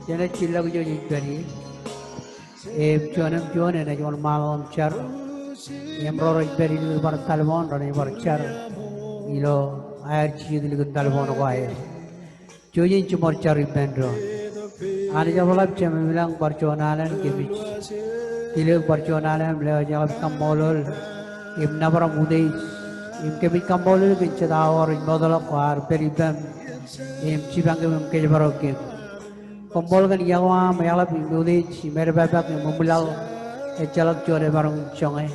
cho nên chỉ là cái gì vậy em cho nên là cho mal char em rồi beri di bar talmon rồi bar char ilo air chi di gun talmon ko ay Jojin cumor cari bendron. Ani jabalap cem bilang perjuangan kemich. Kilo perjuangan beliau jalan kambolol. Im nabra mudai. Im kemich kambolol kincet awar im modal kuar peribam. Im cibang im kejabarok kem. Kambol kan yawa mayalap im mudai. Mere babak im mumulal. Jalak jore barang chongai.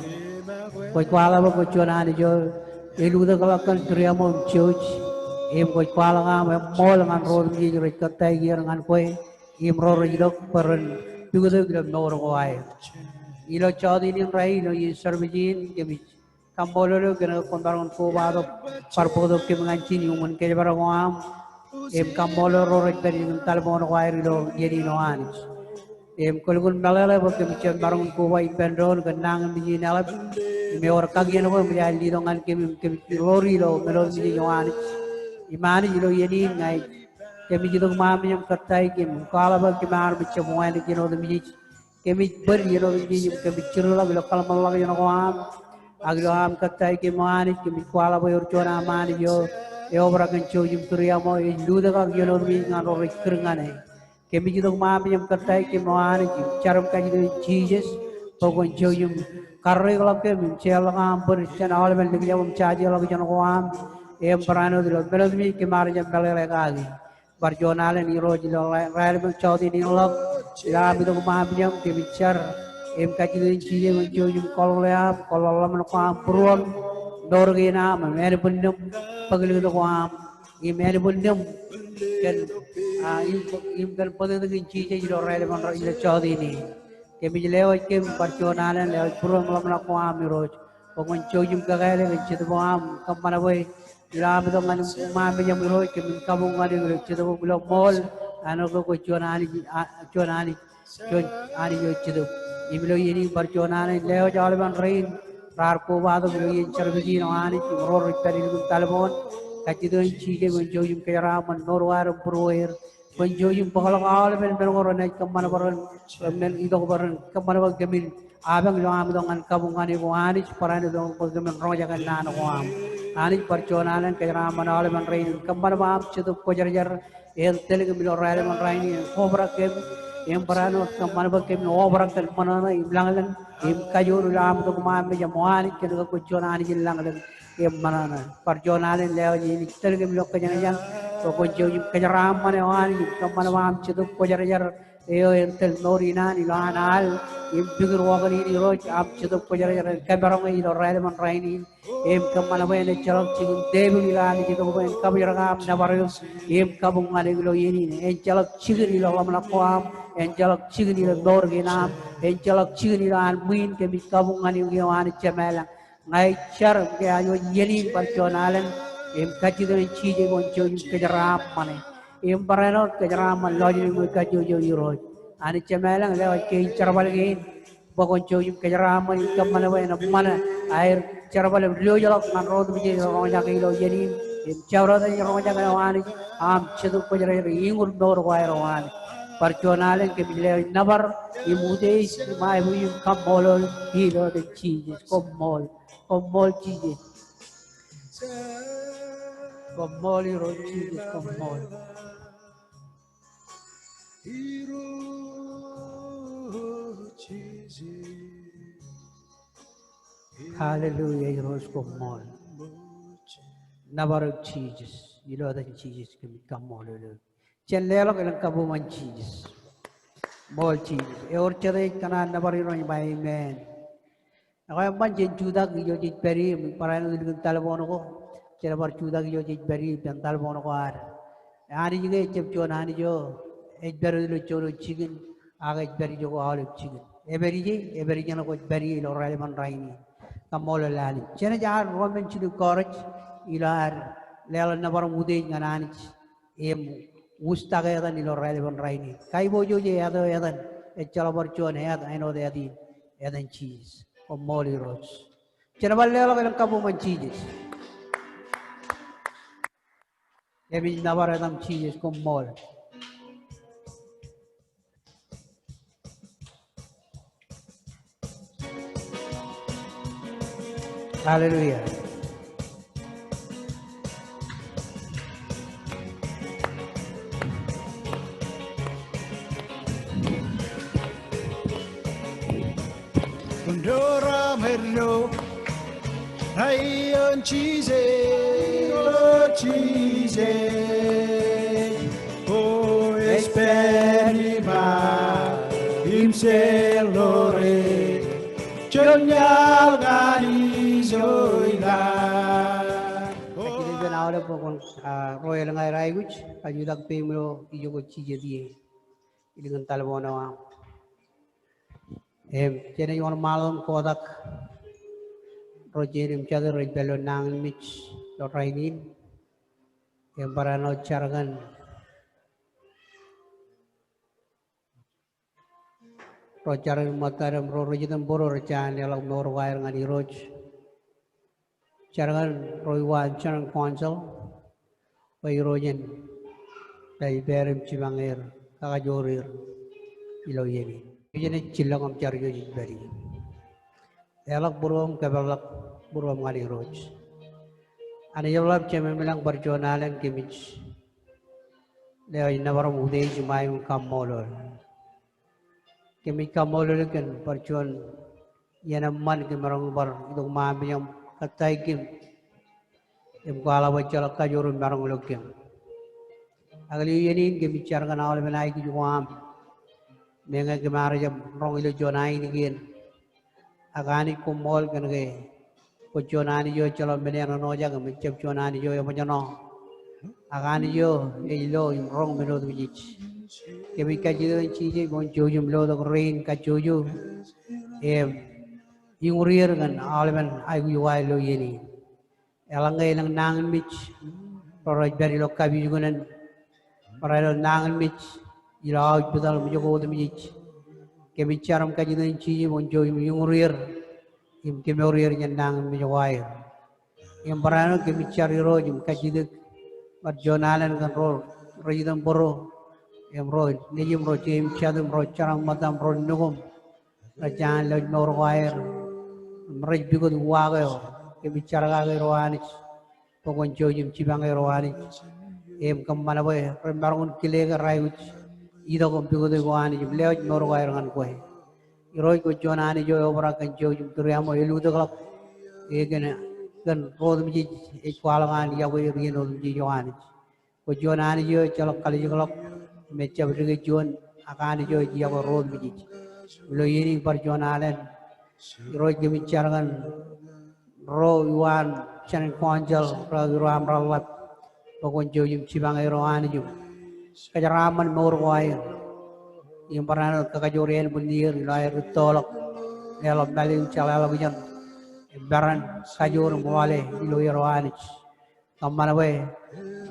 Koi kuala ba perjuangan jo. Elu dah kalau kan teriamu church. Em koi kuala ngam mol ngan road ni jere katai gier ngan koi em road jidok peran juga tu kita nor koi ilo chadi ni rai ilo ye servijin kemi kambolo kena kontaron ko bado parpodo ke menganci ni umun ke bara ngam em kambolo road dari talbon koi ilo yeri no anis em kolgun dalala bo kemi chen barang ko wai pendron kenang mi nalap me or kagian ko mi ali dongan kemi lori lo melo mi no anis imani jilo yeni ngai kemi jilo mami yam katai kim kala ba kimar bicha moan ki no demi kemi ber yelo demi kemi chirula bilo kala malla yo no am aglo am katai ki moani kemi kala ba yor chona mani yo yo bra kan cho jim turiya mo e luda ka yelo demi ngaro rikringane kemi jilo mami yam katai ki moani ki charam ka jilo jesus pokon cho jim karre kala kemi chela am ber chen awal men demi yam chaji lo ki no am em perano di lo melodi che marja belle legali barjonale ni roji lo rail ben chodi ni lo la mi do ma biam ke bicar em ka ci ci mo jojum kol ya kol la man ko am pron dor ge na ma mere bundum pagli do ko am e mere bundum ken im kan pode de ci ci lo rail man ro ile chodi ni ke mi lewo ke barjonale le pron la man ko am roj ko mon jojum ka gale ke ci do am kam mana boy Ila betul kan mami yang beroi ke min kabung ngari ngari cito ko bilo mall ano ko cuan ani cuan ani yo cito ibilo ini bercuan ani leo jauh ban rain rar ko bado bilo ini cerbiji no ani ror ripari kun talbon kacito in chile kun jojum ke raman norwar proer kun jojum pagalo awal ben ben ngoro na kamana baron men ido baron kamana bag kemin abang lo am dongan kabung ngani ko ani parane dong ko kemin roja kan nano ko am Anik perjuangan kerana mana man rain kemana maaf cukup kojar-jar el telik bilo rail man rain obra kem em perano kemana bakem obra kem mana na iblangalan em kajur lam tu maaf me jamuan kena perjuangan ilangalan em mana na perjuangan leo ini telik bilo kajangan to konjau kajaram mana wan kemana maaf cukup kojar-jar eo el tel norina ilanal em bigur wagan ini roj am cukup kojar-jar kabarang ini rail man rain em kamana ba ne charok chigin debu ila ni jito ba en kabira ngam na baro em kabung ngane glo yeni en charok chigin ila lamna kwam en charok chigin ila dor ginam en charok chigin ila an muin ke mi kabung ngane ngi wan chamela ngai char ke ayo yeni parchonalan em kachido en chije gon choju ke jaram mane em barano ke jaram man loji ni ka jojo yiro ani chamela le ke charbal ge bagon choju ke jaram man kamana ba en mana air cara balik beliau jalan dengan roda biji orang jaga ilo jadi cara dari orang jaga wani am ceduk pejara ingur dor kuai wani perjuangan ke beliau nabar imude mai bu kambolol ilo de cheese komol cheese komol iro cheese komol Hallelujah, heroes komol. Nabar cheese, ilo de cheese ke kamol ilo. Cellelo ke kabu man cheese. Mol cheese. Eor cere kana nabar iro by man. Ako man jen juda ki yo jit peri parano dilgun talbono ko. Cere bar juda ki yo jit peri pen talbono ko ar. Ani jige chep chon ani jo ejberu dilo choro chicken aga ejberi jo olive chicken. Eberi jana ko ejberi ilo rale man raini. Kamol lali. Cene jar romen chidu korach ilar lelo nabar mude ngananich em ustaga yadan ilo rale man raini. Kai bojo je yado yadan echala bar chon yad I know the yadan cheese. Moli roach. Cenaballelo ke kabu man cheese. Emi nabar adam cheese kom mol. Hallelujah. Kundora merlo, rayon cheese, oh esperiva, imselore, chonyal gani zoila. Actually, when I was born, Royal Ngai Raiguch, I used to pay me to go to the Iligan Talabona. Jenny on Malum Kodak, Roger him Chadder, Bello Nang Mitch, Dot Rainin, Embarano Charagan, Roger Mataram, Rojitan Boro, Chan, Yellow Nor Wire and Roach, Charagan, Roywan, Charan Council, by Rojan, by Berim Chivanger, Kagajorir, Iloyeni. Ijene Chilang of Jargo Berry. Elok Burum, Kabalak, Burum Gani Roach. And a yellow Chemilang Barjonal and Kimich. There are never would age my come molar. Kimika Molurican, Barjon, Yanaman Kimarang Bar, Dumamium, Kataikim, Imgala Vachalaka, Yorum Marangulukim. Agli Yenin, Kimichargan, all when I give you one. Menga Gamarajam, Rongil Jonain again. Agani Kumol Ganage. Kuchonani yo chalo meneno no jaga mechep chonani yo yamajano agani yo elo imrong meno dujich kemi kajido chije bon chojum lo do rain kachoju yungurier gan almen ayu wai lo yeni elangay lang nangan mich toroj beri lo kabi jugunan paralo nangan mich ilaw budal mujogo dujich kemi charam kajido chije bon chojum yungurier im kemurier nyan nangan mijawai yang berano kami cari roh jum kajidik berjonalan kan roh rojidam boro yang roh nejim roh cim cadum roh carang matam roh nugum rajan loj nor wair meraj bigot wagayo kami cara gage rohanis pokon jojum cibangai rohanis kemana boy rembarun kilega rayuch ida kom bigot wani jum loj nor wair kan koy roh ko jonani jo obra kan jojum turiamo elu daglak kan road mi ikwalangan ya we rieno ji yohani ko jonani yo chalo kali yo me chabri jon akani yo ya road mi lo yini par jonalen ro ge mi charangan ro yuan chan konjal ro ram ralat pokon jo yim cibangai rohani jum kajaraman mor wai yang pernah kakajoren bundir lair tolok elo balin chalala bijan Baran kajur muale ilo yarwanich kamana we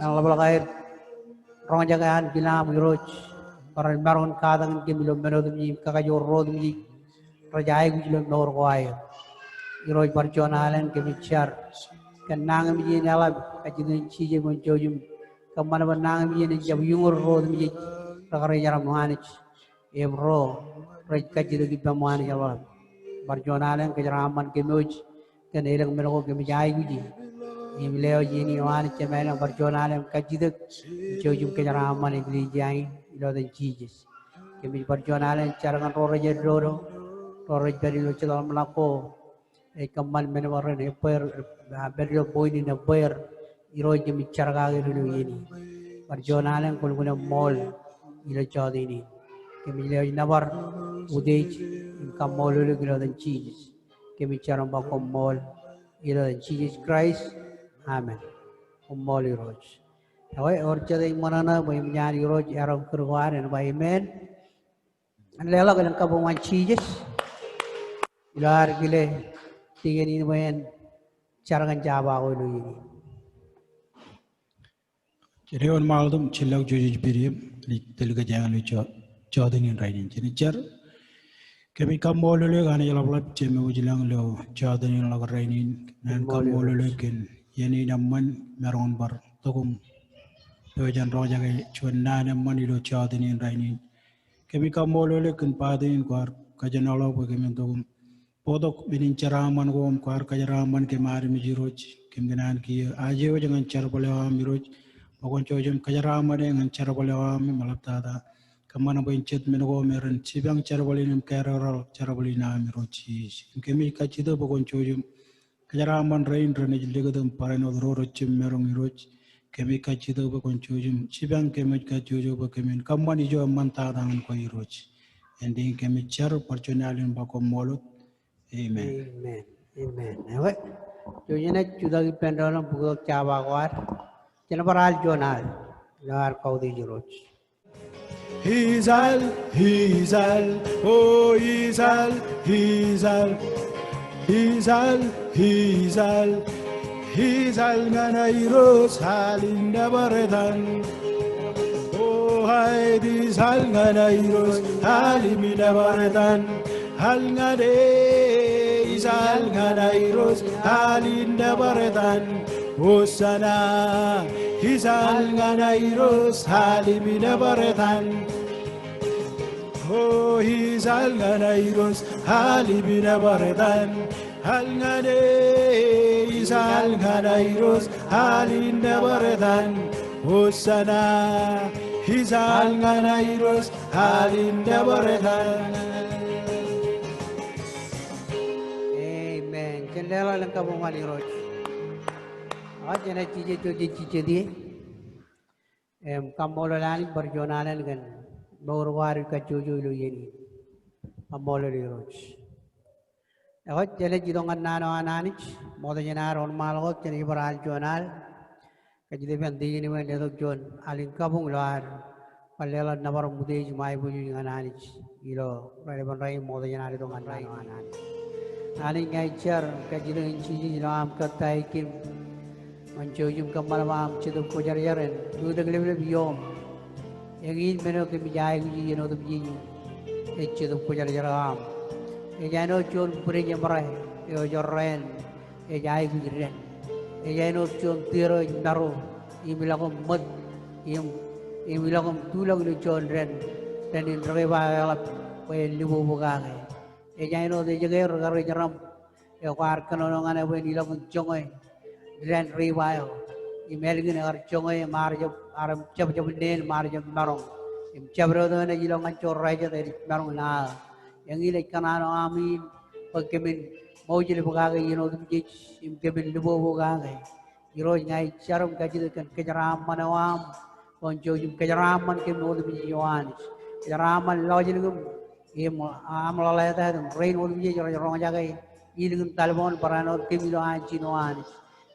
ang labal kair rong jagaan bilam giroch paran baron kadang kimilo menodum ni kakajur rodum ni rajai gujilo nor kwair giroch barjonalen kemichar kenang mi nyala kajidun chije mon jojum kamana banang mi ni jab yungur rodum ni rakare jaram muanich emro raj kajidu gibamani jawal barjonalen kejaraman kemoj kan elang meroko kami jai guji imleo jini wan cemena barjonalem kajidak jojum kejaraman igli jai ilo dan jijis kami barjonalem carangan roroja doro roroj dari lo celal melako kaman menawaran eper berlo boini na ber iro kami caraga ilo ini barjonalem kulguna mall ilo chodi ini kami leo nabar udej kamol ilo dan jijis kami cara bakom mall ilo Jesus Christ amen mall iroj awai orchada manana bai nyar iroj aram kurwan and by amen and lela kan kabungan Jesus ilar gile tigeni bayan carangan jaba ko ini Jadi on malam cilak joji beriam telga jangan lucu jodengin rainin jadi jar kami kamu lalu kan ya lalu ceme ujilang lo jodengin lagu rainin dan kamu lalu kan yani naman meron bar togum pejan roja ke cuman naman ilo jodengin rainin kami kamu lalu kan padin kuar kajan Allah kami togum podok binin caraman gom kwar kajaraman ke mari mijiroj kem genan ki aje o jangan cara bolewa miroj pokon chojum kajaraman dengan cara bolewa mi malaptada kamana boin chet menogo meren sibang cara bolinum kerorol cara bolina mirochi kemi kachido pokon chojum kajaraman rain rene jilegadum parano roro chim merong miroj kemi kachido pokon chojum sibang kemi kachojo pokemin kamani jo mantada ko iroj ending kemi char porchonalin bako molot. Amen. Amen. Amen. Ewe, jujurnya sudah dipendalam buku cawa kuat. Jangan beral jonal. Luar kau di jurus. Hizal, oh Hizal, Hizal nganairos halinda baredan. Oh Haidi Hizal nganairos halimida baredan. Halngade Hizal nganairos halinda baredan. Hosana Hizal nganairos halimida baredan. Oh, Hizal nganairos halimida baredan. Halngade Hizal nganairos halinda baredan. Hosana Hizal nganairos halinda baredan. Amen. Jendela lengkap mengali roh. Aja na cici di. Kamololan berjonalan kan. Norwari kacuju lu yeni. Kamololi roh. Awak jele jidongan nano ananich. Moda jenar on malok jeni beral jonal. Kajide pendi ni men dedok jon. Alin kabung luar. Palela nabar mudej mai buju ananich. Ilo relevan rai moda jenar idongan nano ananich. Alin ngaicar kajide cici lam katai kim. Mencujum kemalam cetuk kojar jaren. Dua lebih biom. Yang ini meno ke bijai uji jeno tu biji. Cetuk kojar jaram. Jeno cun puri jemrai. Jorren. Jai ujiren. Jeno cun tiro naru. Imilakom mud. Imilakom tulang lu cun ren. Dan in reba alap. Kue libu bukange. Jeno de jaga regari jaram. Kuar kanonongan apa nilakom jongai. Grand revival. Imelgin agar chongai marjab aram chab nail marjab marong. Chabrodo na jilong anchor raja dari marong na. Yang ini kanano amin pagkemin maujil bukaga yino dumjich imkemin lubo bukaga. Iroj ngai charum kajid kan kejaram manawam. Konjojum kejaraman kem no dumjich yoanis. Kejaraman lojilgum im amlalaya dum rain dumjich rong jagai. Ilgum talbon parano kemilo anchino anis.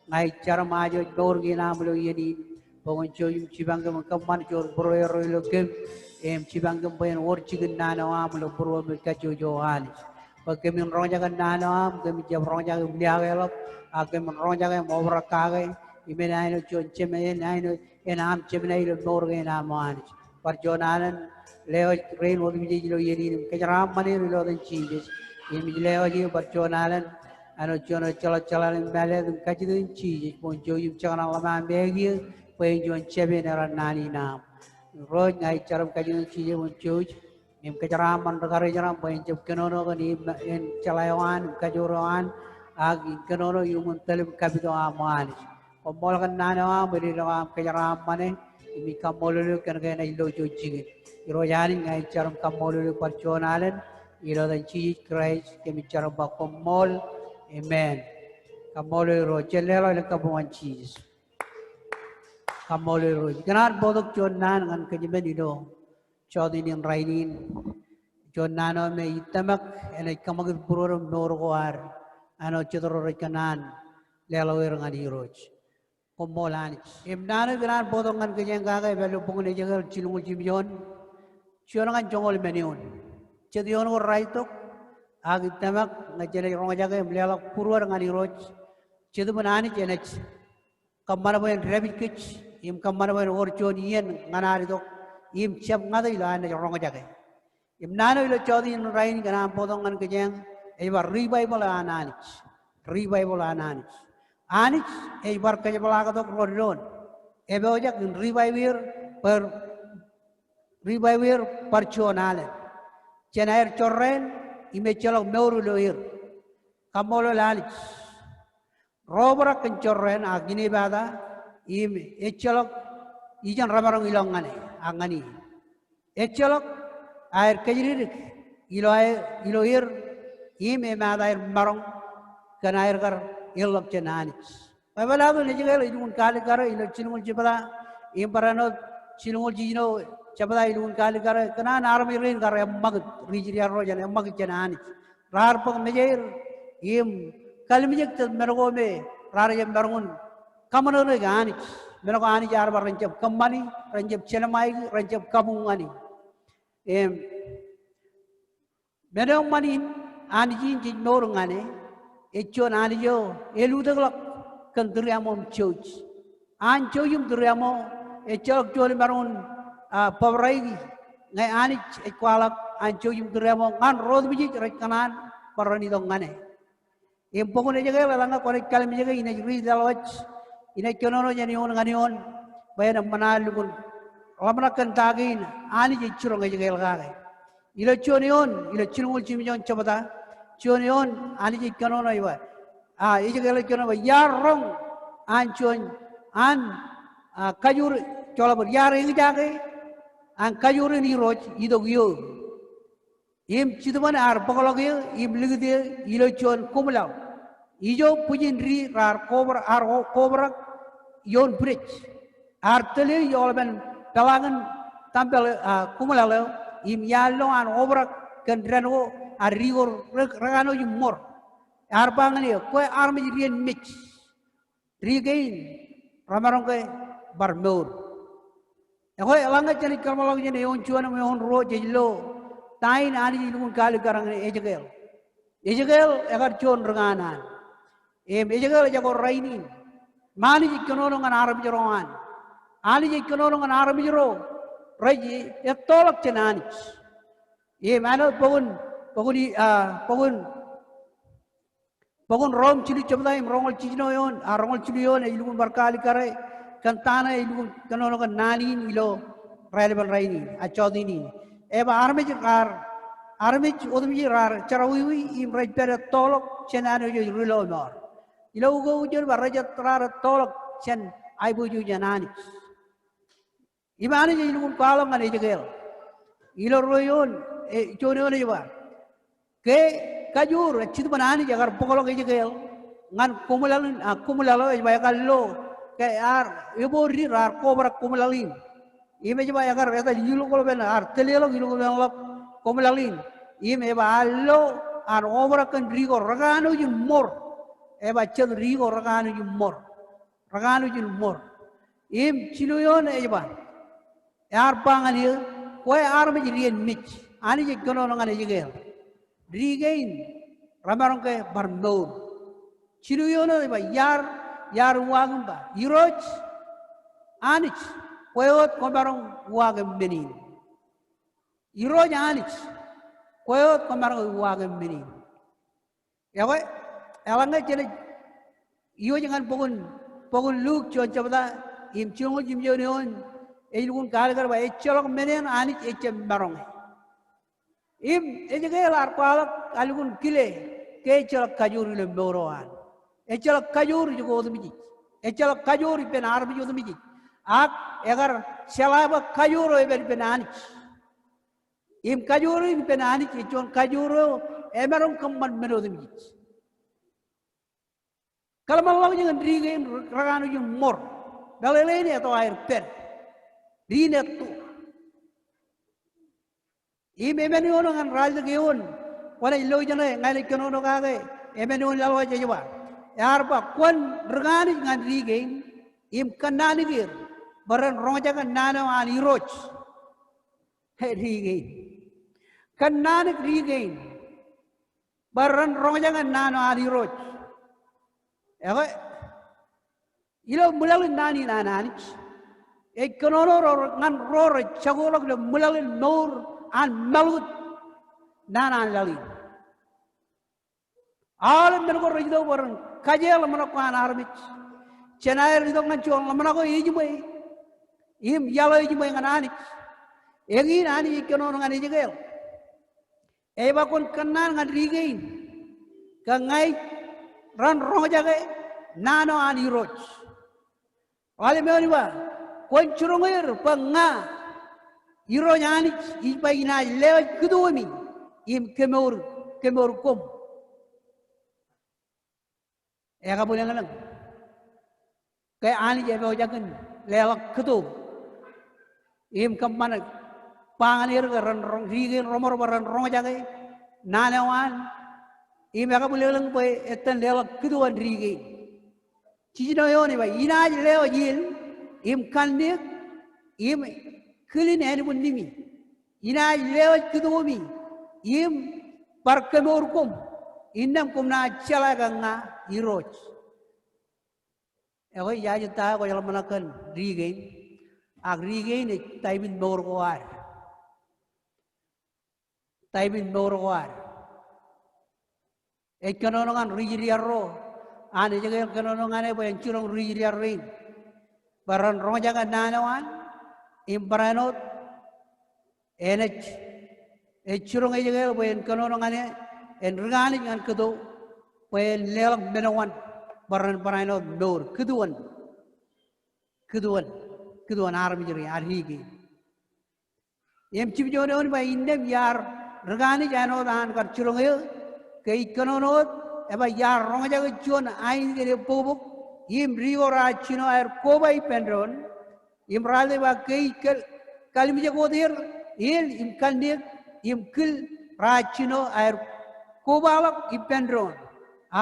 Ngai cara maju dor gina mulu yeni pokon coyum cibangam kamman cor broyer roilo kem cibangam bayan wor cigen nana am lo bro mereka jojo anis pakemin ronja kan nana am kemi jab ronja ke bliagelop akemin ronja ke mobra kage imena ino con cemene ino enam cemene ilo dor gina manis parjonanan leo rain wor biji lo yeni kejaram mane lo den cijes imi leo ji parjonanan ano jono cala male kajidin ci ponjo yum chana lama megi penjo chebe na nani nam roj ngai charam kajidin ci ponjo nim kajaram man regare jaram penjo kenono gani en chalayawan kajorawan agi kenono yum talim kabido aman komol kan nana beri ram kajaram mane imi kamolulu kan gana ilo joji rojani ngai charam kamolulu parchonalan ilo dan ci Christ kemi charam bakomol. Amen. Kamoloi roh celera le kabuan cheese. Kamoloi roh. Kenar bodok jonan ngan kejimen ido. Chodin yang rainin. Jonano me itamak ene kamagir purorum norgoar. Ano cedoro rekanan lelawir ngan iroj. Komolan. Imnano kenar bodok ngan kejeng gagai belu pungun ejengal cilungul cimion. Cionangan jongol meniun. Cedion ko raitok. Agi tamak ngajene ronga jaga mlela purwar ngani roj cedu banani jenech kamana boyen rabbit kich im kamana boyen orchon yen nganari dok im chap ngada ila ne ronga jaga im nano ilo chodi in rain kana podong ngan kejeng e bar revival ananich anich e bar kaje balaga dok rodon e bojak in revival parchonale chenair chorren ime chalok meuru loir kamolo lalich robra kencorren agini bada im echolok ijan ramarong ilongane angani echolok air kejiririk iloir im emada air marong kan air kar ilok cenanich Pabalado nijigal ilun kali kara ilo chilungul chipala imparano chilungul jino chapala ilun kali kara kana narmi rin kara mag rijriya rojan mag cenanich rar pang mejer im kalmijek tel mergo me rar yem mergun kamano ne ganich mergo ani jar bar rancap kamani rancap cenamai rancap kamungani em merong manin ani jin jin norungane echon ani jo eludaglak kan duriamom church an choyum duriamo echok joli marun pavrai ngai ani ekwalak an choyum duriamo ngan rod biji rekanan parani dongane empokone jage langa kone kalam jage ina ri dalwach ina konono jani on ngani on bayana manalun lamna kan tagin ani jichuro ngai jage lagare ila chonion ila chilungul chimijon chabada chonion ani jikonono iwa ijagala kono yarong an chon an kajur cholabur yar ing jage an kajur ni roj idogyo im chiduman ar pokologi im ligde ilo chon kumlaw ijo pujin ri rar kobra yon bridge ar tele yolben tawangan tampel kumlaw im yallo an obra kan dreno ar rigor ragano yumor arbangani ko armi rien mix regain ramarong ke barmeur ko alanga chali kalmalog jene on chuana me on ro jelo tain ani ilun kali karang Ezekiel agar chon ranganan Ezekiel jago rainin mani jikono ngan arab jeroan ani jikono ngan arab jero raji etolak chenan mano Pogun rom chili chobda im rongol chino yon rongol chili yon ilun barkali kare kantana ilun kanono kan nalin ilo relevant raini achodini eba armich odmi rar charawi im rajpere tolok chenano yo rilo nor ilo ugo ujur baraja trar tolok chen aibuju janani imani ilun kalong ngane jegel ilo royon chono ne ba ke kajur chitu banani jagar pokolo ke jegel ngan kumulalo ya kallo ke ar ibori rar kobra kumulalin ime jaba agar eta yilu kolo ben ar telelo yilu kolo ben kumulalin ime ba allo ar obra kan rigo ragano yun mor eba chen rigo ragano yun mor im chiluyon eba ar pangani ko ar me rien mich ani je kono ngane jegel regain ramarong ke barmeur chiruyono ba yar wagamba iroj anich koyot komarong wagam benin iroj anich koyot komarong wagam benin yawe elanga chele iyo jangan pogun luk chon chabda im chungo jimjonon elun kalgar ba echolok menen anich echem barong im Ezekiel arkwalak algun kile ke echolok kajur le boroan echolok kajur jugo odmiji echolok kajur pen arbi odmiji ak egar selaba kajur pen anich im kajur pen anich echon kajur emerong kamman menodmiji kalmalong jangan rigen ragano yung mor dalele atau air pen rinet tu emeni ono ngan raja geon wala ilo jana ngai kono kage emeni on lalwa jewa yar pa kon rgani ngan rigen im kanani gir baran roja kan nana an iroj he rigen kanani rigen baran roja kan nana an iroj ewe ilo mulalin nani nanani ekonono ngan ror chagolok le mulalin nor an malut nanan lali alam menko rido boran kajel menko an armich chenair rido ngan chong menko ijumai im yalo ijumai nganani egi nani ekonono ngani jegel eba kon kanan ngan rigein kangai ran rongjaga nano an iroch. Wale meoni ba konchurongir panga iro nyani iba ina lewa kudomi im kemur kom. Ega boleh ngalang. Kaya ani jebe ojakan lewa kudo. Im kamana panganir ran rong rigin romor ran rongjaga nanawan im ega boleh ngalang pa etan lewa kudoan rigin. Cina yoni ba ina lewa jil im kandik im kilin eni pun nimi ina lewa kudomi im parkemur kom innam kumna chala ganga iroj ego yaji ta ko jalan manakan rigin ag rigin taibin borwar ekononon rigiriarro ane jaga ekononon ane boyan curong rigiriarrin baran rojaga nanawan imbaranot enech curong jaga boyan ekononon ane en regani ngan kedo boyan lelang menawan baran baranot dor keduan armi jeri arhigi em cibjone on ba indem yar regani jano dan kar curong ke ekononon eba yar rojaga jon ain gere pobok im rigora chino air kobai pendron im rale ba kei kalimje godir im kandik im kil rachino air kobalak ipendron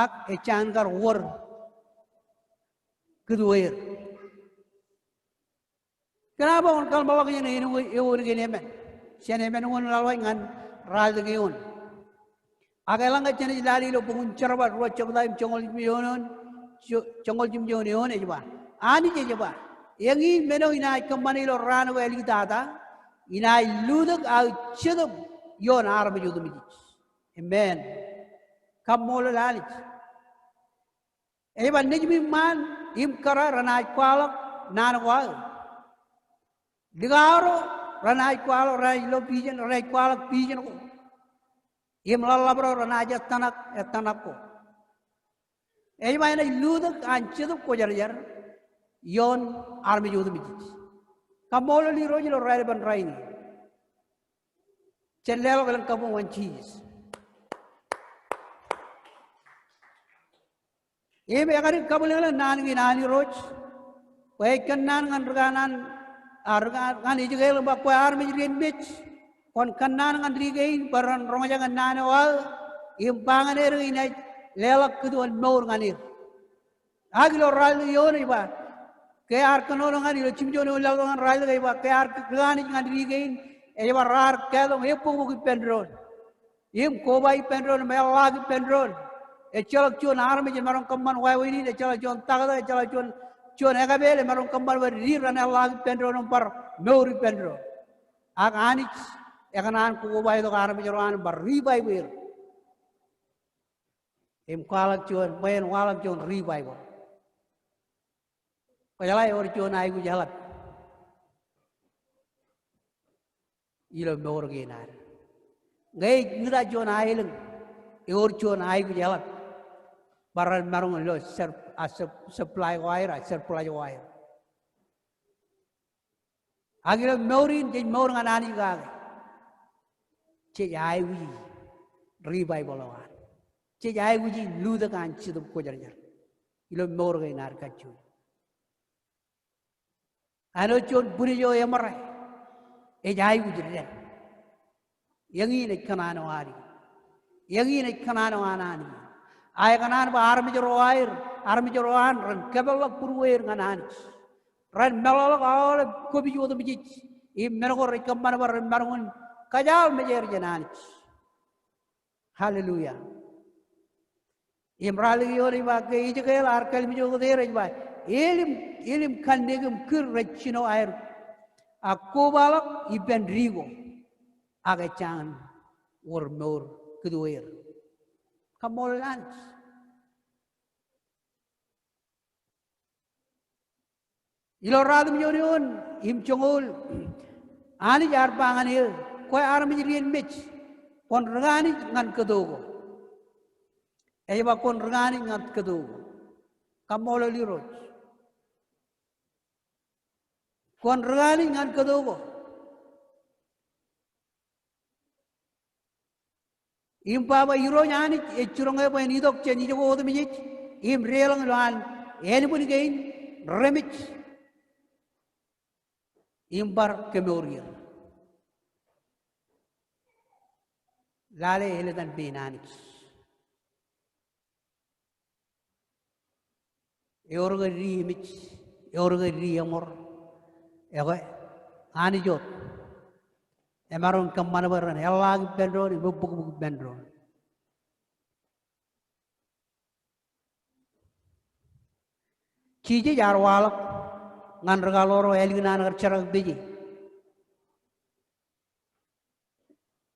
ak echangar wor keduer kenapa on kal balak ini eur gene men sene men on lalwai ngan rale ge on agalang chene dali lo pungun charba ro chabda im chongol jimjone on ejba ani jeba yangi meno ina kamani lo ranu eli dada ina ludak au chedum yon arba judum amen kamol lalit eba nejmi man im kara ranai kwalak nanwa digaro ranai kwalak rai lo pijen rai kwalak pijen ko im lalabro ranaja tanak ko eba ina ludak anchedum ko jar yon arba judum kamol li rojilo rai ban rai ni cellelo galang kamu wanchis Ebe agari kabulela nani roch, kue kanan ngan reganan argan ijegel ba kue armi jirin bich, kon kanan ngan rigein baran rongaja ngan nani wal, impangan eri inai lelak keduan maur nganir. Agilo ral yoni ba, ke arkan orang ngan ilo cimjoni ulang ngan ral gay ba, ke arkan ngan rigein, eba rar kelong epo buki pendron, im kobai pendron, melagi pendron. Echalak cuan armi je marong kamban wai ni echalak cuan tagada echalak cuan egabele marong kamban wai riran Allah pendro par meuri pendro ag anich ekanan ku wai do armi joran bar ribai wir em kwalak cuan ben walak cuan ribai bo kajalai or cuan ai gu jalat ilo meur ginar ngai ngira cuan ai leng or cuan ai gu jalat baran marung lo supply wire agilo meurin je meur nganani ga che ai wi ribai bolawan che ai wi ji luda kan chidu ko jar ilo meur ga inar kachu ano chon buri jo yamare e ai wi jire yangi ne kanano ari yangi ne kanano anani ay kanan ba armi joroan ran kebelak purwer nganan ran melolak awal kobi jodo bijit im menogor kamban bar marun kajal mejer janan haleluya imrali yori ba ke ijkel arkal mi jogo dere ba ilim kandegum kir rechino air akobalak iben rigo aga chan wor mor keduer kamolan ilo radum yorion im chongol ani jar panganil ko armi rien mech kon ragani ngan kedogo Ewa kon rengani ngat kedu. Kamolo liroj. Kon rengani ngat kedu ko. Impaba iro nyani echurunga pa nidok chen ijo ko odmi jich. Im relang lan enibuni gain remich. Imbar kemoria. Lale eletan binanich. Yorga ri mich. Yorga ri amor. Ewe anijot. Emaron kamana baran elag bendron bubuk bendron. Chiji jarwalak ngan regaloro elginan ngarcharak biji.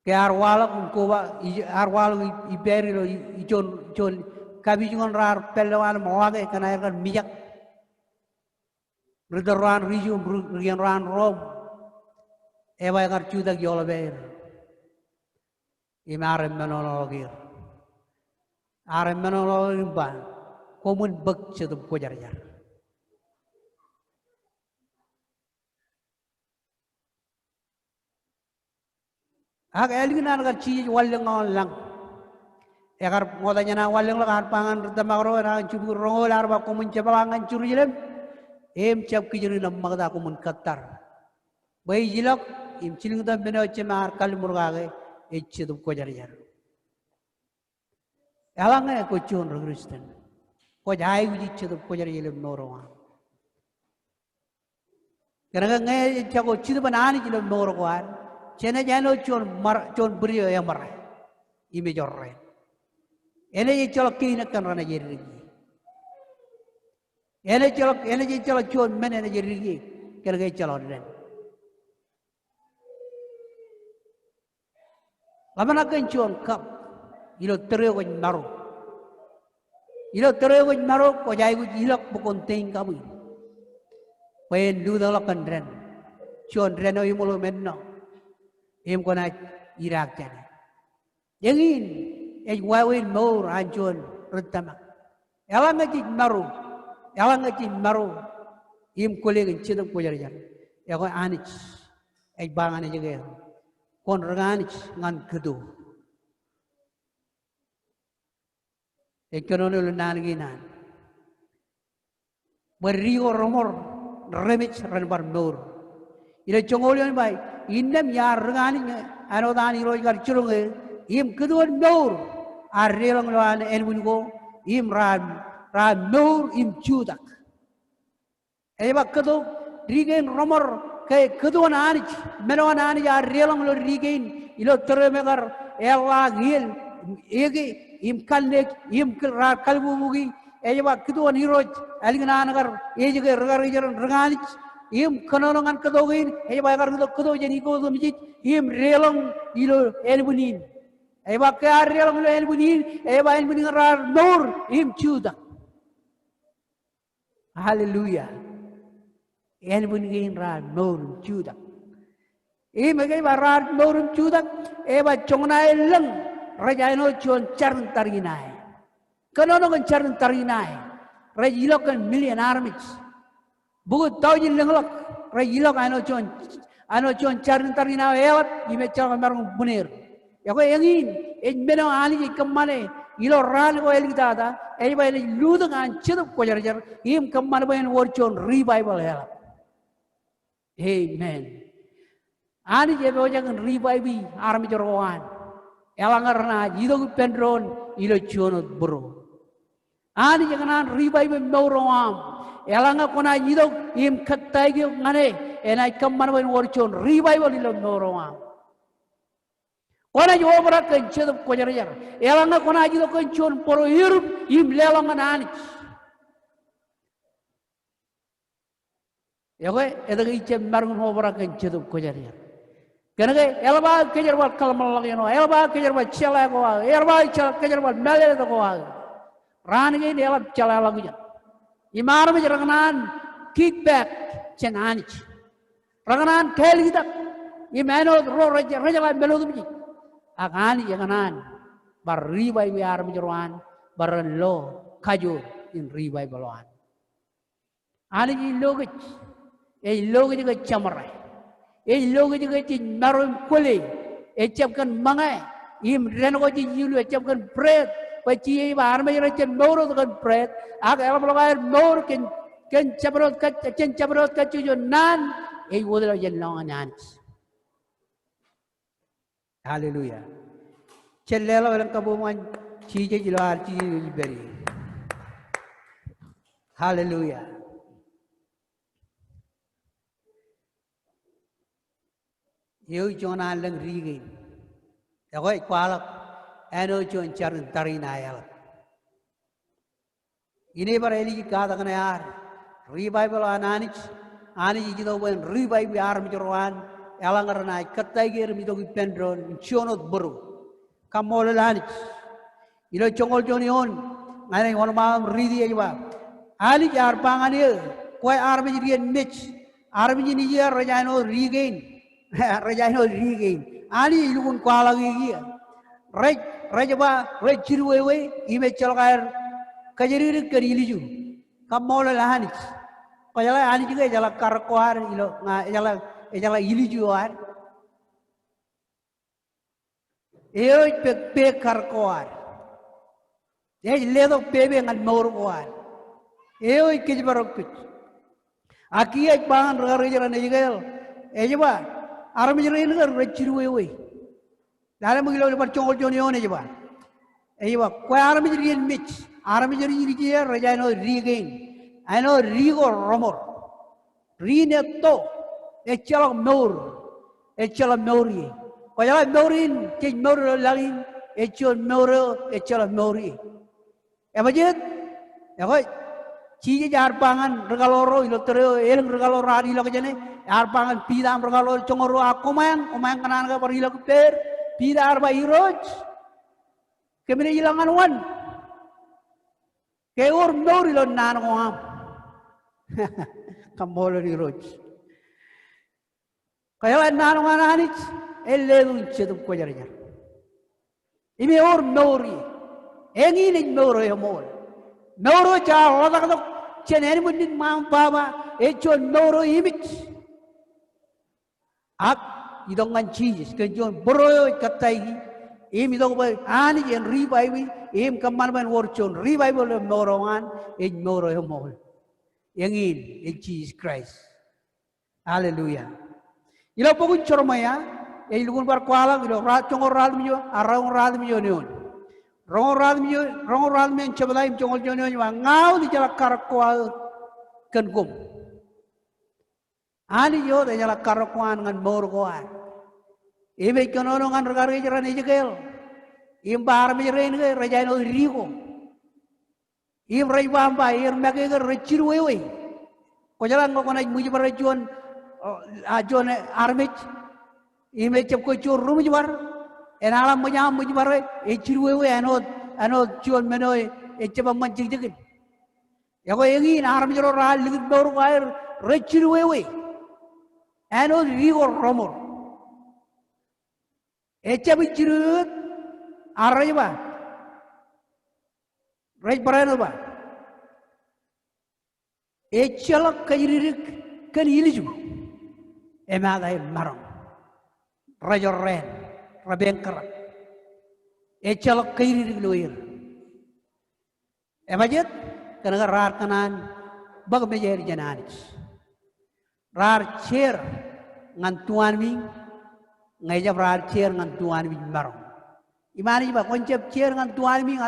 Ke arwalak kuba arwalak iberilo ijon kabijungan rar pelewan mawage kana erkan mijak. Ridaran rijum rian ran rom. Ewa ekar cudak yolaber. Imare menologir. Are menologir ba. Komun bek cetup kojarjar. Hak elginan kar ciji waleng lang. Ekar modanya na waleng lang harpangan retamagro na cubur rongol arba komun cebalangan curjilem. Cap kijuri nam magda komun katar. Bayi jilak im ciling tam beno cemar kali murgage cetup kojarjar. Elanga ko chon Kristen. Ko jai uji cetup kojarjilem norowa. Karena ngai jago citu banani jilem norowa. Cina jano chon brio ya mar ime jorre ene ye cholo kina kan rana jerigi ene ye cholo chon men ene jerigi kerga cholo den lamana kan chon kap ilo tere ko naro ko jai ko ilok bukon ting kamu pen du dalak kan ren chon reno imulo menno em kona Irak jadi. Jengin, wawin more anjon rentama. Elang ngajin maru, em kolegin cedok pojarjar. Ya kau anich, bangan aja gaya. Kon ranich ngan kedu. Ekonomi lu nanginan. Berigo romor, remich renbar more. Ila chongolian bay. Indem yar rengani anodani roigar churunge im kedua nor arrelang loan enwingo im ram nor im chudak eba kedo rigen romor ke kedua anich menawan anich arrelang lo rigen ilo teremegar ela gil ege im kalnek im kalbugi eba kedua niroj alinganagar ege rengani im kanongan kedogin eba agar kedo jadi ko mijit im relong ilo elbunin eba ke relong ilo elbunin eba elbunin rar nor im chuda haleluya elbunin rar nor chuda im eba rar nor chuda eba chongna eleng rajaino chon charn tarinai kanongan charn tarinai rajilokan million armies buku tahu je lenglok, rajilok ano chon charin tarina ewat, ime chal marung bunir. Ya ko engin, beno ali je kamane, ilo ran ko elita da, ba ele ludang an chedup ko jar, im kamane ba en worchon revival hela. Amen. Ani je bo jangan revival armi jorwan. Elangarna jidog pendron ilo chonot bro. Ani jangan revival maurawam. Elanga kona jidok im katai gyo ngane enai kamman wen worchon revival ilo norowa kona jo obra kan chedo ko jar elanga kona jidok kan chon poro hirup im lelang nani yoge edaga iche marun obra kan chedo ko jar kenage elba kejar wal kalmal lageno elba kejar wal chela ko elba kejar wal mele ko ranige elab chela lagu Imar me ranganan kickback cenanich. Ranganan kel kita. Imano ro raja melodum ji. Agani janganan. Bari bai biar menjeruan. baran lo kajur in revival one. Ani ji logit, logit juga camarai, logit juga ji marum kule, capkan mangai, reno ji julu capkan bread, paci armai rancen moro dengan bread, agak elam logai moro ken cabrot kacu nan, wudara jenlang anis. Hallelujah. Cellela orang kabuman cije jilar cije beri. Hallelujah. Yêu chona lang rigin. Agoi kwalak eno chon charun tarin ayal. Ini bareli kada kana yar. Revival ananich jido ben revival yar mijorwan elangarna kattai ger mido pendron chonot buru. Kamol lanich. Ilo chongol jonion ngane won maam ridi aywa. Ali jar pangani koi armi rien mich. Armi ni yer rajano regain. Rajano regain. Ali ilun kwala gi. Rajaba rajirwewe ime chalgair kajiri kerili ju. Kamol lanich. Pajala ani juga jala karkoar ilo jala iliju ar. Pe karkoar. Ledo pebe ngan morkoar. Kijbarokut. Aki bangan rajaran Ezekiel. Ejaba armirin rajirwewe. Dalam mengilo lebar congol jonion ejaba. Ejaba koi armirin mich. Armirin rijier rajano regain. I know Rigo Romor, Rineto, Echala Mori, Kaya Morin, King Moro Lalin, Echol Moro, Echala Mori. Evajet, Evoy, Chi Arpangan, Regaloro, Ilotero, El Regaloradi Logene, Arpangan, Pidam Regalo, Chongoro, Akuman, Oman Kananga, Barilla Per, Pida Arba Hiroj, Kemini Langan one. Keor Mori Nanam. Kambolari roch. Kaya nano mananich, elledun chedum kojarnya. Imi or nori, engin noro yamol. Noro cha roda kadok cheneni mundin mam baba, echo noro imich. Ak idongan cheese, kenjon boroyo katai. Imi dong bay ani en revival, im kaman worchon revival of noroan, en noro yamol. Yangin in Jesus Christ. Hallelujah. Ilo pokun chormaya, ilugun bar kwala, ilo rat chongor radmiyo, arang radmiyo niyon. Rong radmiyo chabalaim chongol niyon, ngau di jala karakwa kengum. Ani yo di jala karakwan ngan morgoan. Ibe konono ngan regari jaran Ezekiel. Imbar mi rein ge rajano rigo. Im Raibamba, Maga Richirway. Kojalan Mokona Mujibar John Armich, Image of Kochu Rumijar, and Alam Mujam Mujibar, Echirway, and old John Menoy, Echabaman Chicken. Yagoy Armijor, Little Door Wire, Richirway, and old Rigo Romor. Echabichir Arriba. Right Baranova. Echala Kairik can iliju. Emada Maram. Raja Ren. Rabenkara. Echala Kairik Luir. Emajet. Kanaga Rar Kanan. Bagmejer Jananich. Rar chair. Ngantuan wing. Ngajab rar chair ngantuan wing Maram. Imani ba koncept chair ngantuan wing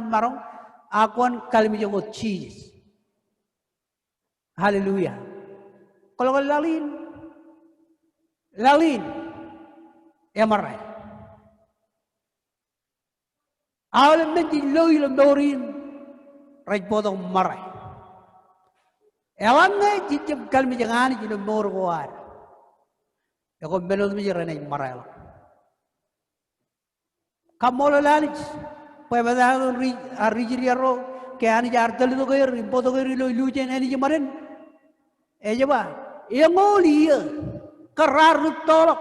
Maram. Akuan kalmi jongo cheese. Hallelujah. Kalau lalin, emarai. Awal menjadi loy dorin, right potong marai. Ewangai cicip kalmi jangan jadi morgoar. Aku belum menjadi marai. Kamu lalin. Poi vado a rigiriarro che hanno già artello do guerra, in poto guerra lo luce nel gimarin. E già va. E moli che rar tolo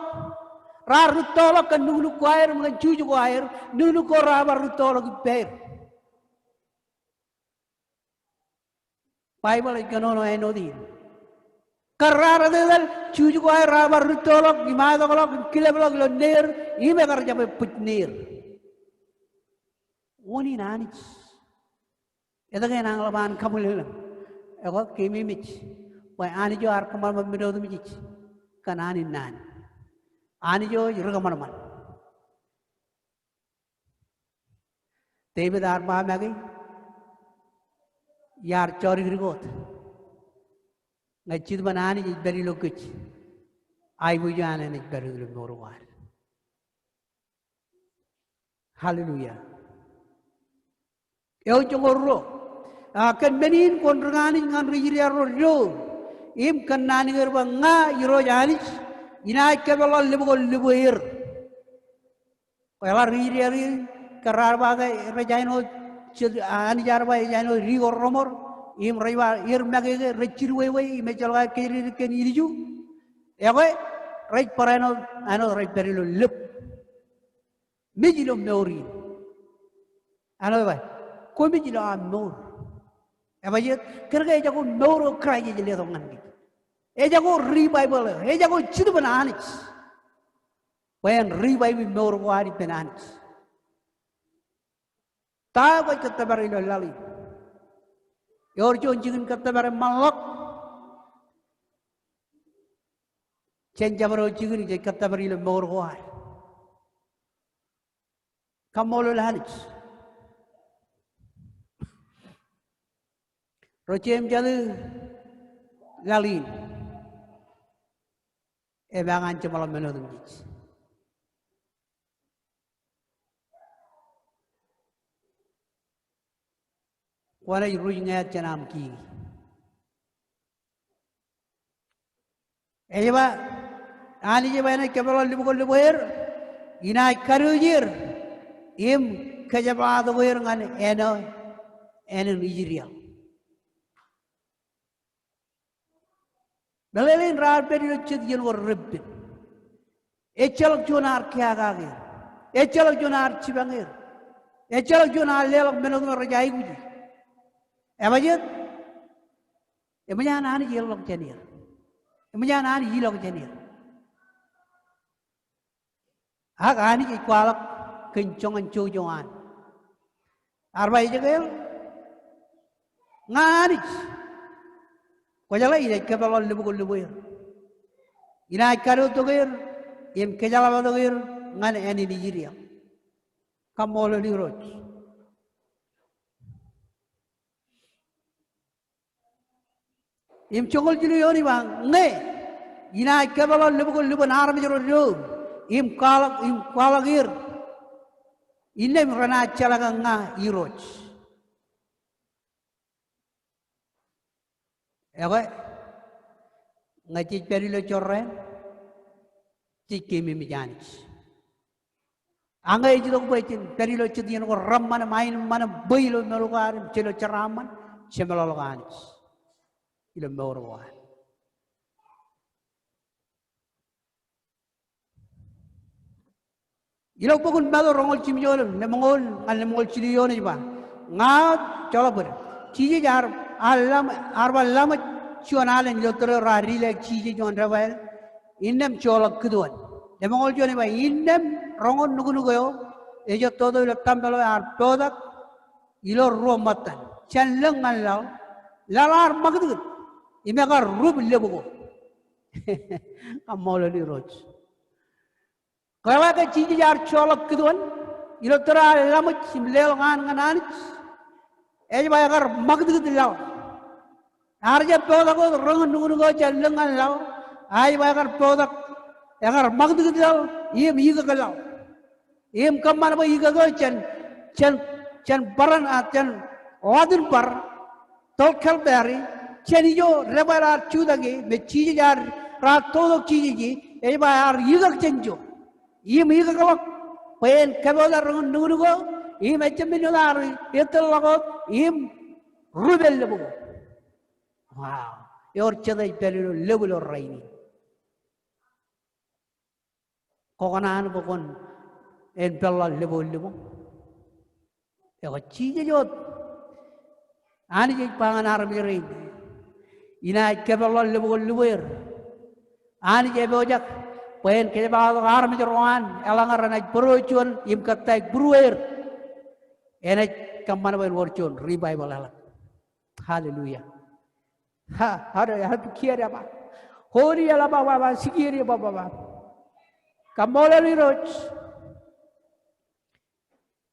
che nunu quair, ma giuju quair, nunu corrava rutolo che per. Bible ikanono enodi. Karara dedal cuju ko ay rabar rutolok gimana kolok kileblok lo ner ime kerja put ner. Woni nani. Eda kaya nang laban kamu lelang. Ego kimi mich. Wai ani jo ar kamal mamiro tu mich. Kan ani nan. Ani jo yurgaman man. Tebe dar ma magi. Yar chori grigot. Ngachid banani jij beri lokich. Ai bujana nej beri lo morwar. Hallelujah. Eu jongorro. Akan menin konrangani ngan rijiriar ro. Im kanani gerba nga iro janis. Ina kebalo libu ir. Kaya rijiriar karar bagai rejaino ani jarba rejaino rigor romor. Im raiwa ir magege rechirwewe imechalga kiri ken iriju. Ewe right parano ano right perilo lip. Mijilo meori. Ano ba? Ko mijilo amor. Eba je kerga jago meoro krai je le dongan gitu. Jago revival, jago chidu bananis. When revival meoro wari bananis. Ta ko katabarilo lali. Yor jon jigin katabar malok. Chen jabaro jigin je katabarilo meoro wari. Kamolo lanis. Rocem jalu lalin. Bangan cemalam menurut mich. Wana yuruj ngayat janam ki. Ejaba ani je bana kebal libu her. Ina karujir. Im kejaba doer ngan eno Nigeria. Belelin rar peri lucet yen war rebbin. Echalok jonar kiagagir. Echalok jonar cibangir. Echalok jonar lelok menodum rajai guji. Ebajet. Emanya nani jelok jenir. Emanya nani jelok jenir. Hak ani ikwalak kencongan cojoan. Arba ijegel. Ngani. Kojala ina kebalo libu ir. Ina karu tugir, im kejala tugir ngan eni Nigeria. Kamolo ni roj. Im chokol jili yoni bang nge. Ina kebalo libu naram jero jo. Im kalagir. Inem rana chalaga nga iroj. Ewe ngacik perilo corren cikimi mijanis. Angga itu dong baitin perilo cedian ko ramman main mana bailo melukarim celo ceraman cemelologanis. Ilo meurwan. Ilo pokun balo rongol cimjol nemongol ciliyon ba. Ngat colabur. Ciji jar alam arba lama cuanalan jotre rari lek ciji jon ravel innem colak kedua. Demongol jone ba innem rongon nugu yo ejo todo ilo tambelo ar todak ilo romatan celleng ngalau lalar magdu imega rub lebugo amolo di roj. Kalau ke ciji jar colak kedua ilo tera lama cimlel ngan Eja bayar magdu dilaw. Arja podak ko rongan nugu jallengan law. Ay bayar podak agar magdu dilaw. Iem iga galaw. Iem kamman ba iga go chan baran chan wadun par tolkal bari chen jo rebarar chudagi me chiji jar ra todo chiji eja bayar iga chenjo. Iem iga galaw. Pen kaboda rongan nugu Im echaminolar etel lagot im rubel lebu. Wow, yor chadai pelilo lebu lo raini. Kokanan pokon en pella lebu. Ego chije jot. Ani je pangan armi raini. ina kebalo lebo luwer ani jebojak pen kebalo armi jeroan elangar na brochon im katai bruwer ena kamana wen worchon revival ala hallelujah ha hada kiere ba hori ala baba sikiri baba kamola liroch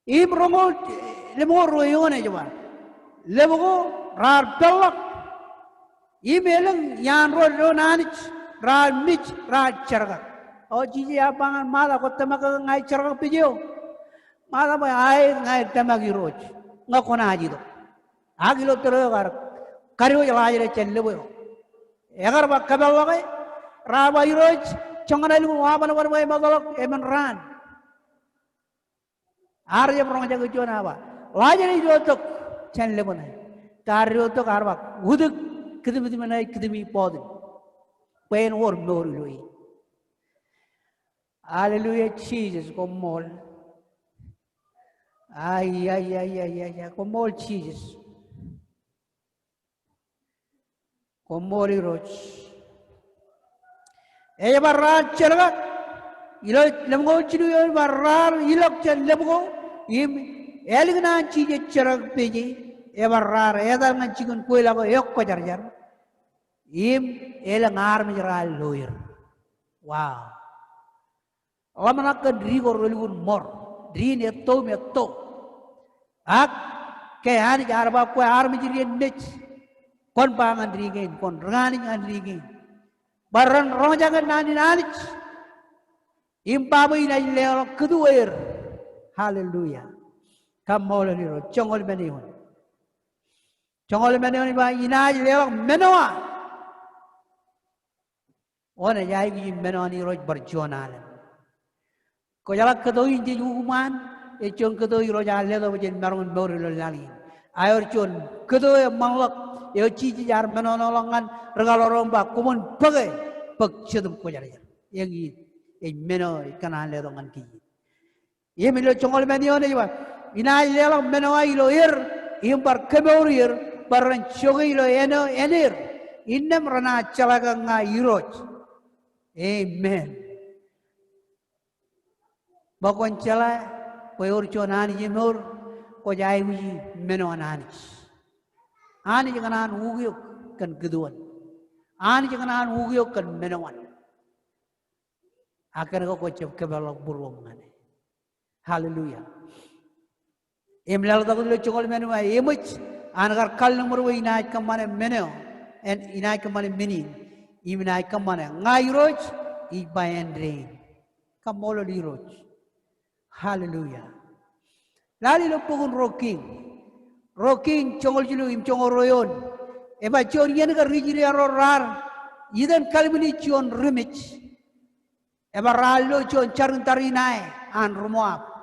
im romo lemo royone jwa lebo rar pelak imeleng yan ro nanich ra mich ra charga o jiji abangan mala ko tamaka ngai charga pijo mala ba ai ngai tamagi roj ngakona haji do agilo tero gar kariyo jalaajre chellebo egar ba kabal wagai ra ba roj chongana lu wa ban war mai magalok emen ran arya prong jago jona ba lajari jotok chellebo na taryo to karba uduk kidimi manai kidimi pod pen or morului hallelujah Jesus komol ay komol Jesus komoli roch e barra chelga ilo lemgo chidu barra ilok chellemgo im eligna chije cherag peji e barra edal ngan chigun koila go yok ko jarjar im elang armi jaral lawyer wow lamana ka drigo rolun mor drin etto ak ke ani jarba ko armi jiri nech kon bangan drigen kon rani ngan drigen baran rojangan nani nanich im babu ina leo keduer hallelujah kamol ni ro chongol meni ba ina leo menoa ona jai gi menoni roj barjonal ko jala kedoi di hukuman e chon kedoi roj ale do jen marun bori lo lali ayor chon kedoi manglok e chi jar menonolongan regalo romba kumun page pag chedum ko jara yengi e meno kana le do ngan ki yemi lo chongol meni ona jiba ina lelo menoa ilo imbar kemorir baran chogi lo enir innem rana chalaga nga iroj amen bakon chala koyor chonani jimur ko jai wi meno anani ani jangan ugiyo kan geduan ani jangan ugiyo kan menoan akan ko cep kebalok burung ngane hallelujah emlal da ko chokol menu ay emch anagar kal nomor wi naaj kamane meno en inaaj kamane mini imnaaj kamane ngai roj I bayan drain kamolo di roj hallelujah lali lo pugun rocking chongol jilu im chongol royon eba chor yen ga rijiri rar idan kalbini chon remich eba rallo chon charun tarinai an rumoap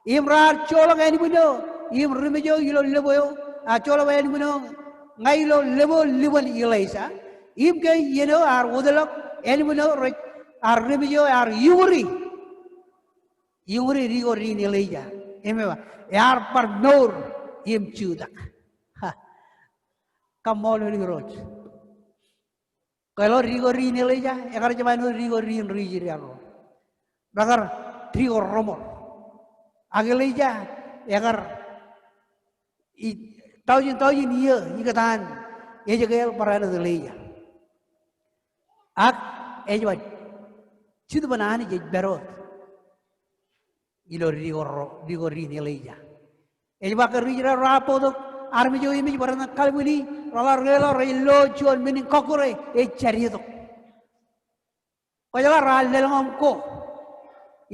imrar cholo ga ni buno im remijo ilo leboyo a cholo ga ni buno ngai lo lebo libon ilaisa im ke yeno ar udalok eni buno ar remijo ar yuri rigo rin ilaija emeba ar par nor im chuda kamol ri roj kalau rigo rin ilaija egar jaman rigo rin rijiri aro bagar rigo romor ageleja egar taujin iya ikatan ejegel parana deleja ak ejwa chidu banani je berot ilo rigo rin eleja ejwa ka rijira rapo do armi jo imi parana kalbuni rolar gelo relo chon minin kokore e charieto ko jala ral lelngom ko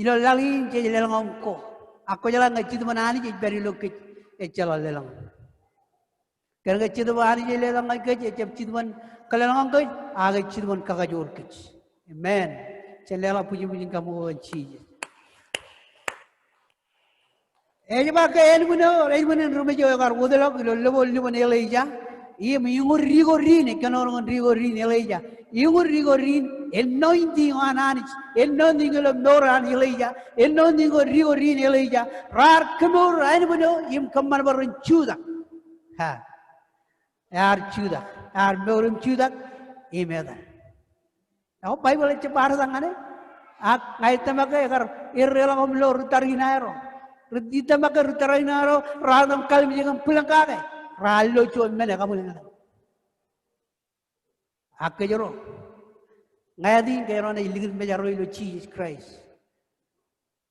ilo lalin je lelngom ko ako jala nga chidu manani je berilo ke e chala lelang karena chidu manani je lelang ke je chidu man kalelang ke aga chidu man kaga jor ke amen chelela puji kamu chi ejba ke elmuno rumejo gar udelo lebo eleja iya mingur rigo rin kanorong rigo rin eleja ingur rigo rin anointing ananich anointing lo noran eleja anointing rigo rin eleja rar kamur elmuno im kamman baron chuda ha yar chuda meorum chudak imeda. Now Bible itu bahasa angane. Ngai temaga agar irrelang omlo rutarinaro. Rudi temaga rutarinaro radam kalmi jangan pulang kage. Ralo cuan mana kamu dengan. Aku jero. Ngai di kaya orang iligit menjaro ilo Jesus Christ.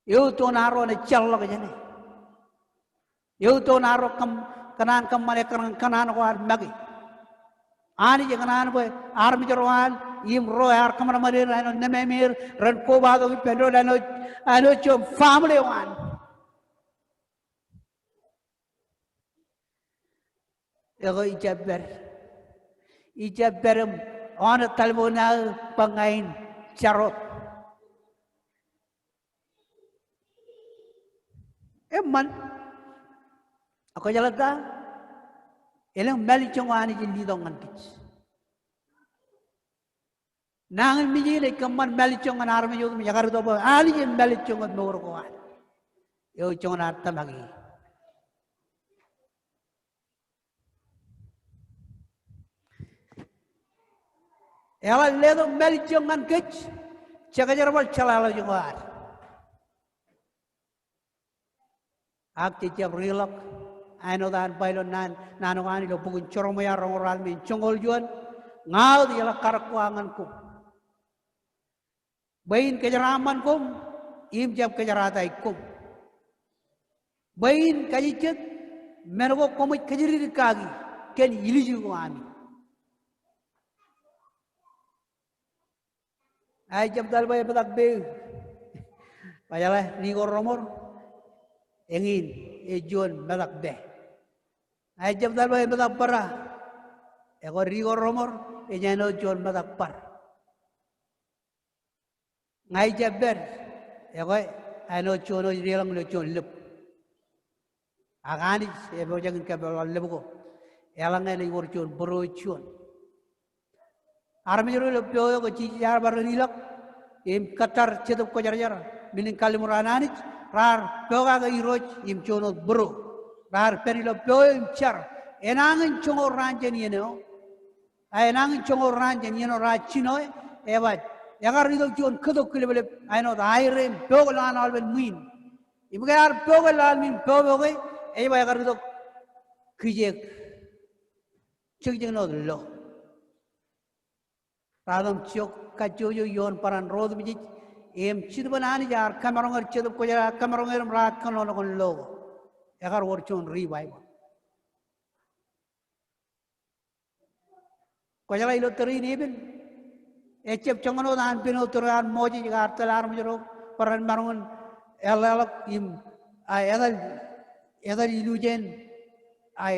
Yo to naro ne challo ke jane. Yo to naro kanan kamane kanan ko ar magi. Ani jangan boy armi jeroan im ro ar kamar mari rano nememir ran ko bado ki pedro rano ano chom family wan. Ego ijabber on talmona pangain charot. Emman ako jalata elang meli chongani jindi dongan kich. Nangan miji le kamman meli chongan armi yo yagar do ba ali je meli chongan nor ko an. Yo chongan arta magi. Ela ledo meli chongan kich. Chagajar bal chalala jongar. Ak tiap rilak ano dan bailo nanongani lo bugun coromaya rongoral min congol juan ngau di ala karakwangan kum bain kejaraman kum im jab kejarata ikum bain kajicet menego komit kejiri kagi ken iliju ko ami ay jab dal bay badak be payala ni ko romor engin ejon badak be ay jab dal bay badak para ego rigo romor enyano jon badak par ngai jabber ego ano chono rilang lo chon lep agani ebo jangin ka bal lep ko elang ne wor chon bro chon armi ro lo pyo ko chi jar bar rilak im katar chetup ko jar jar minin kalimurani rar pyo ga iroj im chono bro rar perilo pyo im char enangin chongo ranjen yeno enangin chongo ranjen yeno ra chino eba yagar rido chon kodok kilebele ayno daire pyo lan alben min imgar pyo lan min pyo boge eba yagar rido kije chigjeng no lo radam chok kajoyo yon paran rod mi em chidbanani jar kamarongar chedup ko jar kamarongar rat kono kon lo yagar wor chon revival ko jala ilo teri neben echep chongono dan pino turan moji jar telar mjero paran marongon elal im ay edal ilujen ay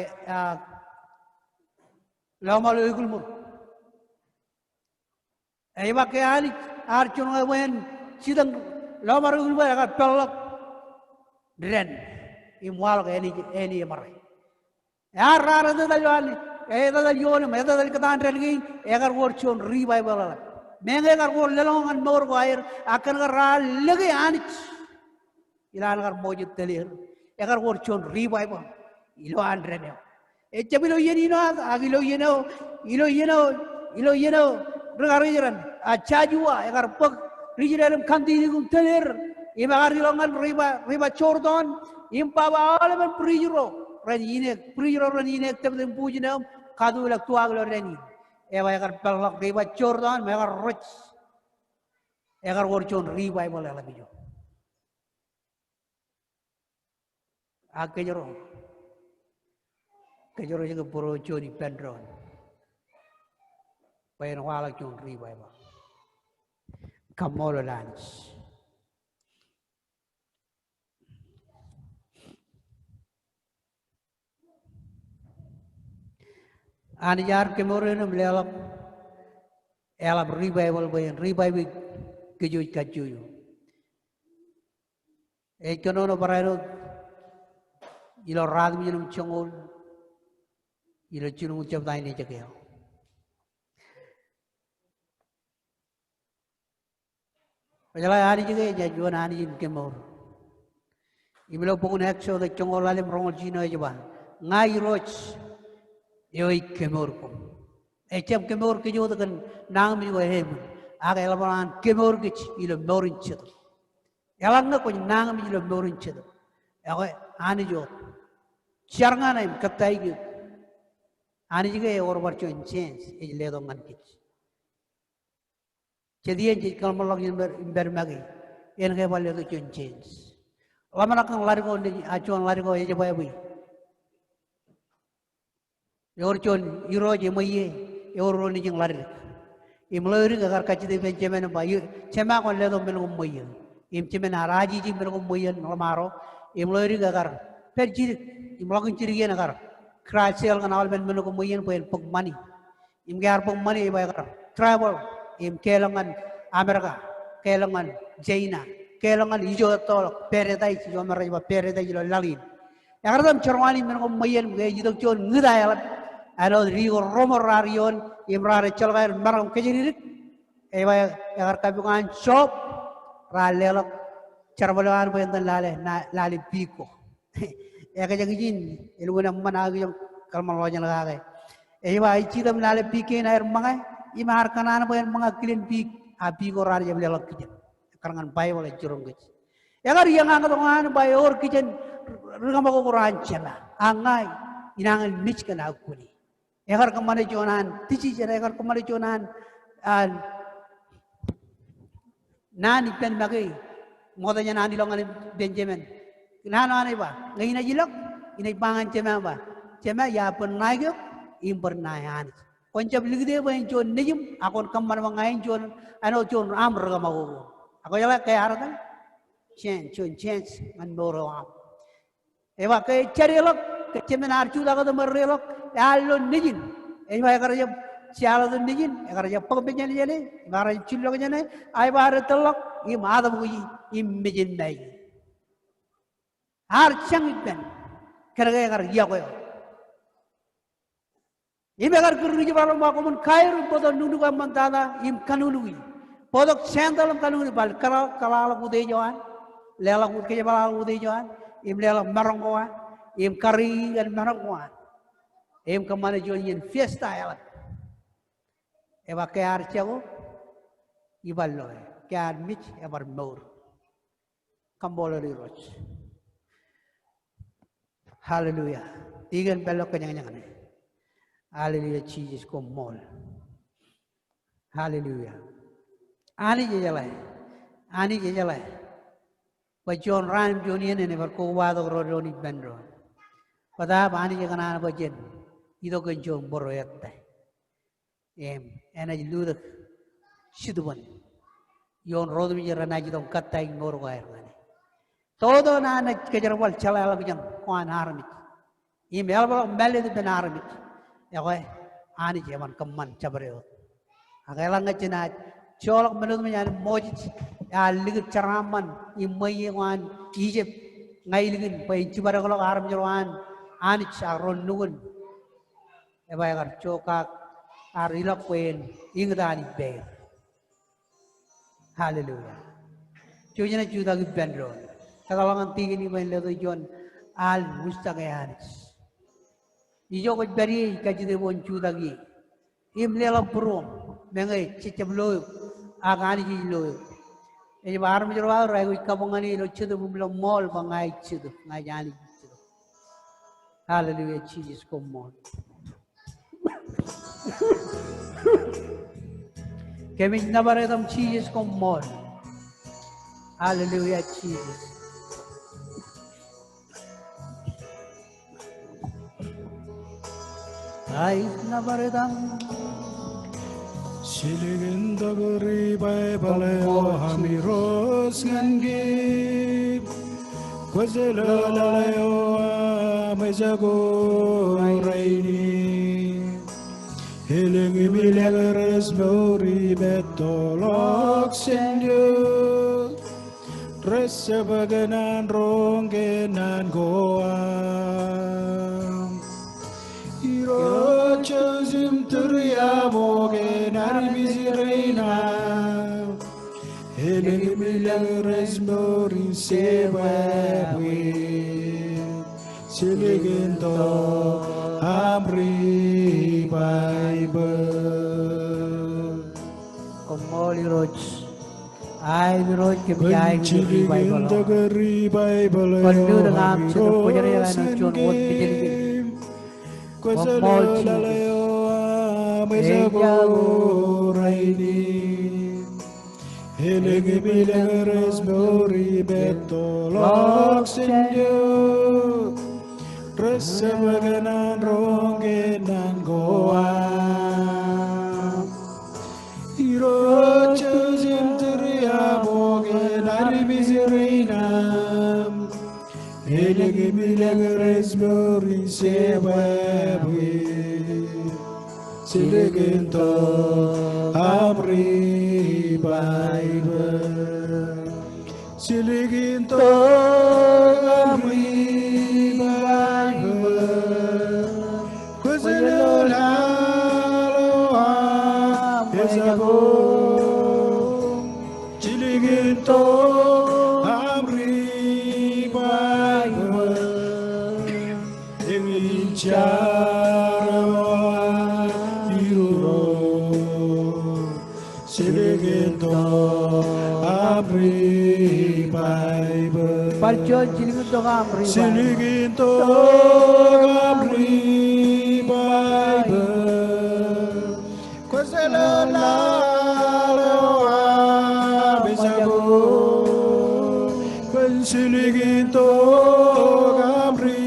lamal igulmur ay bakali ar chono wen sidang lamar igulmur agar pelok dren imwal ke eni mare yar rar dal yoni dal yoni me dal katan rengi agar wor chon revival ala menge agar wor lelongan mor ko air akan gar lege anich ilan gar mojit telir agar wor chon revival ilo andrene echebilo yeni no agilo yeno regariran achajua agar pag rijiram kandi gum telir imagar dilongan riba chordon impawa alaman prijiro ranine prijiro ranine tebem pujinam kadu lak tuaglo rani eva agar pelak riba chordon megar roch agar worchon riba bola labijo akejoro juga puro choni pendron bayan wala chon riba ba kamolo lans Anijar kemudian melelap elap revival bayan revival kejuj. Ekonono parano ilo rad minum chongol ilo chunu ucap tain ni cakeo. Pajala hari juga jajuan hari ini kemur. Iblo pun ekso de chongol alim rongol chino aja bah. Ngai roch yoi kemur pun. Ecem kemor ke jodo kan nang mi go hem aga elaban kemor ke ilo morin chid elanga ko nang mi ilo morin chid aga ani jo charnga na im katai gi ani jige or warcho change e le do ngan kich chedien ji kalmalog imber magi en ge balle do change lamana kan largo ni achon largo e je bayi yorchon iroje moye yoro ni jing lari imlori ga karkachi de benjamin bayu chema kon le do mel go moye im chemen araji ji mel go moye no maro imlori ga gar perji imlogin chirige na gar krachel ga nawal mel go moye po pok mani im gar pok mani ba gar travel im kelangan amerika kelangan china kelangan ijo to peredai jo mara ba peredai lo lalin yagadam chorwani mel go moye ge jidok chon ngida ano rigo romo rarion imrare chalgair maram kejiririk ewa agar kabukan shop ralelok charbalan pentan lale piko eka jagijin ilguna managi yung kalmalojan lagay ewa ichidam lale pike na mangai imar kanan poen mga clean pik apiko rari jam lelok kijen karangan bible jurong kich agar yang angatongan bayor kijen rgamako ranchala angai inangan mich kana akuni egar kemana jonan tici jera egar kemana jonan nani pen magi modanya nani longan benjamin nana ane ba ngaina jilok ina pangan cema ya pernah yo impernayan koncap ligde ba jon nejum akon kamar mangain jon ano jon amr gamago ako yala kay aratan change man boro am ewa kay charelok kecemen archu daga to merelok allo nijin ewa egar jab sialo to nijin egar jab pagbenyan jene egar chillok jene ay bar telok i madam gi imejin nay har chang ben kerga egar yago ibegar kurri jabalo makomun kairu podo nunu ka mantada im kanului podok sendalam kanului bal kala ude joan lela ud ke bal ude joan im lela marongwa im kari dan marongwa im kemana join fiesta elat eva ke archago iballo ke armich ever more kambolo roch hallelujah igen bello kenyang hallelujah Jesus kom mol hallelujah ani jejalai bajon ran jonian ne ber ko wado rodoni bendro pada ani jagana bajen ido genjong boroyette ena luda siduban yon rodmi jarana jidom katai ngor gair ngani todo na kejarwal chalala bijang kwan harmit email bal mele de benarmit yawe ani jaman keman cabreo agala ngacina cholok menurut menyan mojit ya ligit ceraman imai wan Egypt ngai ligin pain cibara kalau aram jerwan ani charon nugun eba agar cokak arilak pain ingdani be hallelujah cujana cuda gibendro tagalangan tinggi ni main ledo jon al mustaqayanis ijo ko bari kajide bon cuda gi imlela purom mengai cicablo agani jilo e baram jorwa rai ko kabangani lo chudu bumlo mol bangai chudu ngajani chudu hallelujah Jesus kom mol kemi nabaredam Jesus kom mol hallelujah Jesus ai nabaredam Siligin dagari bay baleo hamiros ngangi Kwazelaleo amajago raini Hiling imilegares mori betolok senyo Resa baganan rongenan goam Iro chazim turia moge narbizi reina Heling milang resmorin sebabwe Siligin to amri Bible Holy Roach. I Roach kebijay Kunchili with Bible. gindagari Bible Kondu yo ngam chino pujari hangiro ano chon wot bijeli. sengim Wamol Kwasalo Jesus. lalayo Ejago amesago raini Helengi bilangares mori beto lok senyo Rasa baganan rongenan goa Irocho zinteria boge nari miserenam Helengi bilangares mori sebabwe Siligento Amri Bible Siligento Amri Bible Kusalo Laloa Esago Siligento Amri Bible Ingincha Siligento Amri Bible Parjon Siligento Amri Bible. Siligento Amri Bible Kusala Laloa Besago Siligento Amri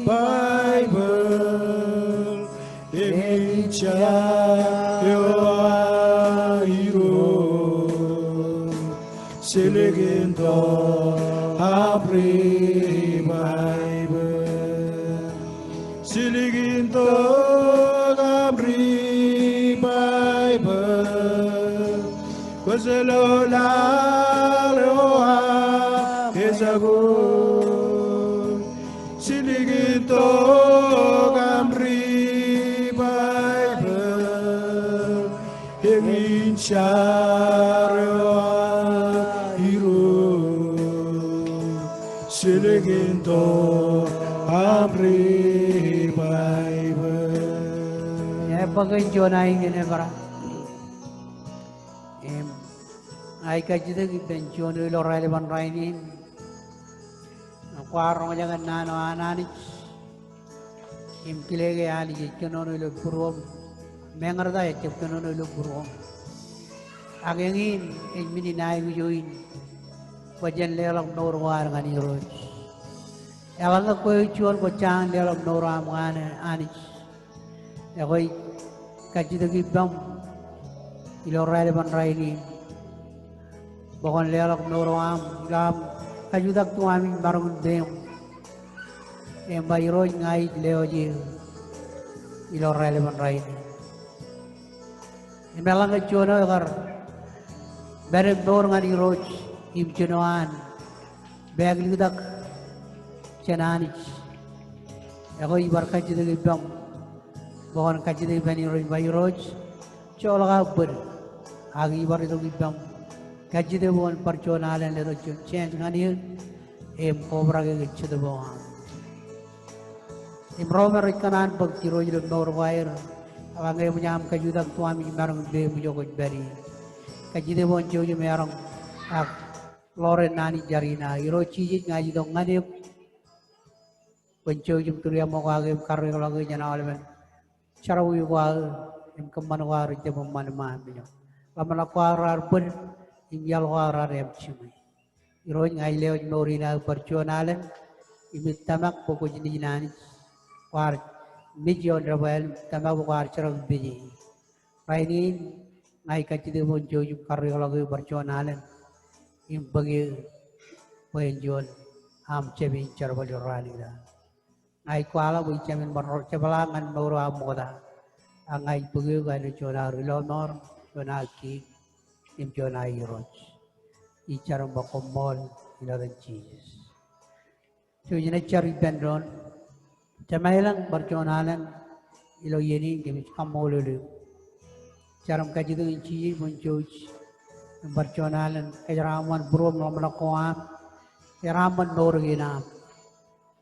Bible Emincha Siligento Amri Bible Siligento Amri Bible Kusalo Laloa Esago Siligento Amri Bible Emincha Siligento Amri Bible Bagai Jonah ingin bara. Ai kajida kita Jonah lorai leban rainin. Aku arong jangan nano anani. Kilege ali jekono lo burom. Mengarda ya jekono lo burom. Agengin mini nai gujoin. Wajan lelok nor war ngani roch. Awalnya koi cuan ko cang lelok nor amane ani. Ya koi kajida gibam ilorai ban raini. Bukan lelok nor am gam kajudak tu ami barang dem. Embai roch ngai leoji ilorai ban raini. Embalang cuan agar berem nor ngani roch. Ibjunoan bagludak chananich ako ibar kajida gibam bukan kajida bani roy bayroj cholaga ber agi ibar itu gibam kajida bukan perconalan le roch change ngani cobra ke gicida bukan imromer ikanan bakti roy le nor wire awangai menyam kajudak tuami marang be mujoko bari kajida bukan jojo merang ak Lore nani jarina, iro ciji ngaji dong ngani penco jum turia mau kage karre lagi jana almen cara uyu wal im keman war jam man man binyo lama la kwarar pun im yal warar em cimi iro ngai leo norina perconalen imit tamak poko jini nani war mijo drabel tamak war cara biji painin ngai kacide penco jum karre lagi perconalen im bagi penjual am cebi cerbal jorani dah. Ngai kuala bui cemin baror cebalangan baru amoda. Ngai bagi gani cona rilonor cona ki im cona iroj. Icar bakomol ilaran cheese. Cuma cari bendron. Cemailang berconalan ilo yeni kami kamolulu. Caram kaji tu cheese muncul. Berconalan kejaraman brom nomor koam, kejaraman norgina.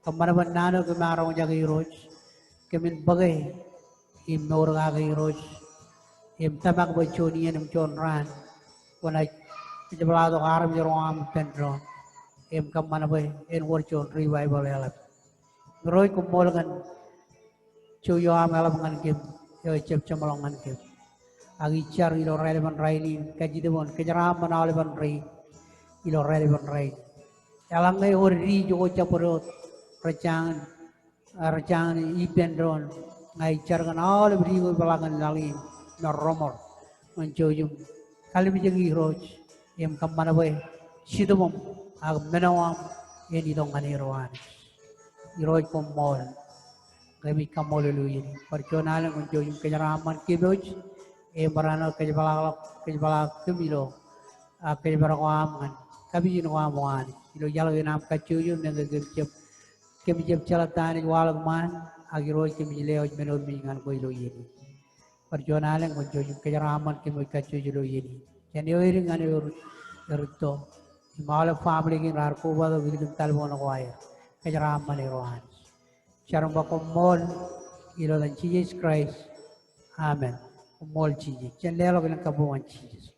Kemana mana kemarau jaga iroj, kemin bagai im norga iroj, tamak boy choni em chon ran wana jabla do aram jero am pendron kam mana boy en wor chon revival elap roy ko molgan chu yo am elap ngan kim yo chep chamalong ngan kim agi char ilo relevan raini kajidebon kejaram manalevan rai ilo relevan rai Alangai ori jo chapurot racang racang ipendron ngai cargan all berigo balangan lali noromor mencojum kali bijagi roj em kamana boy sidumum ag menawam eni dongani roan iroj komol kami kamol luyin perconal mencojum kenyaraman kiboj em barano kejbalak kemilo kejbarawam kan kami jinwam wan ilo jalo inam kacuyum nengge gemcep kemicep calatan walag man agiro kemileo menod mingan ko ilo yini perjuangan ko jojum kejaraman kemo kacuyu ilo yini jadi oiring ane urto mala family kin rar ko bado bilgum talbon ko ay kejaraman rohan charum ba ko mol ilo dan Jesus Christ amen mol Jesus chen lelo bilang kabuan Jesus